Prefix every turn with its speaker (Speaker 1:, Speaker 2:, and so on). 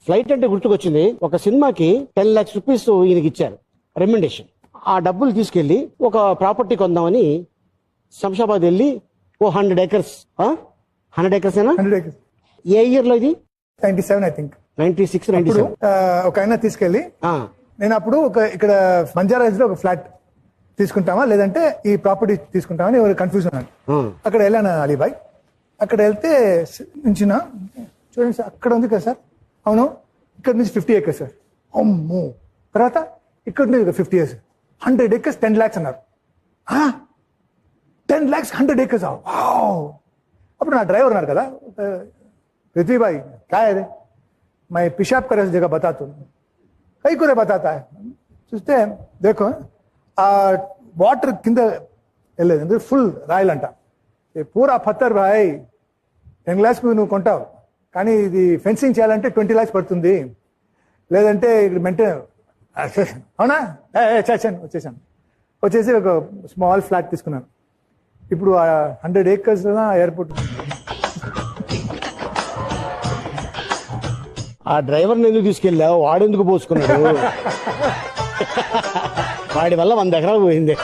Speaker 1: Flight అంటే గుర్తుకొచ్చింది. ఒక సినిమాకి 10 lakhs రూపీస్ ఈయనకి ఇచ్చారు రెమ్యుండేషన్. ఆ డబ్బులు తీసుకెళ్లి ఒక ప్రాపర్టీ కొందామని శంషాబాద్ వెళ్ళి 100 acres 100 acres ఏనా?
Speaker 2: 100 acres.
Speaker 1: ఏ ఇయర్ లో ఇది?
Speaker 2: 97 ఐ థింక్.
Speaker 1: 96, 97.
Speaker 2: ఒక ఆయన తీసుకెళ్లి నేను అప్పుడు ఇక్కడ బంజారా హిల్స్ లో ఒక ఫ్లాట్ తీసుకుంటామా లేదంటే ఈ ప్రాపర్టీ తీసుకుంటామని ఎవరు కన్ఫ్యూజన్ ఉన్నాను. అక్కడ వెళ్ళాను అలీబాయ్. అక్కడ వెళ్తే నుంచిన చూడండి సార్ అక్కడ ఉంది కదా సార్. అవును, ఇక్కడ నుంచి 50 acres సార్. అమ్మో. తర్వాత ఇక్కడ నుంచి 50 years 100 acres 10 lakhs అన్నారు. 10 lakhs 100 acres. అప్పుడు నా డ్రైవర్ ఉన్నారు కదా, पृथ्वी भाई क्या है रे, मैं पेशाब करे जगह बता तू, कई को बताता है. చూస్తే देखो ఆ వాటర్ కింద వెళ్ళలేదు, ఫుల్ రాయల్ అంట. పూరా పత్తర్ భాయ్ 10 lakhs నువ్వు కొంటావు, కానీ ఇది ఫెన్సింగ్ చేయాలంటే 20 lakhs పడుతుంది, లేదంటే ఇక్కడ మెయింటైన్. అవునా? వచ్చేసాను. వచ్చేసి ఒక స్మాల్ ఫ్లాట్ తీసుకున్నాను. ఇప్పుడు 100 acres ఎయిర్పోర్ట్.
Speaker 1: ఆ డ్రైవర్ని ఎందుకు తీసుకెళ్ళావు? వాడెందుకు పోసుకున్నాడు? వాడి వల్ల 100 ఎకరాలు పోయింది.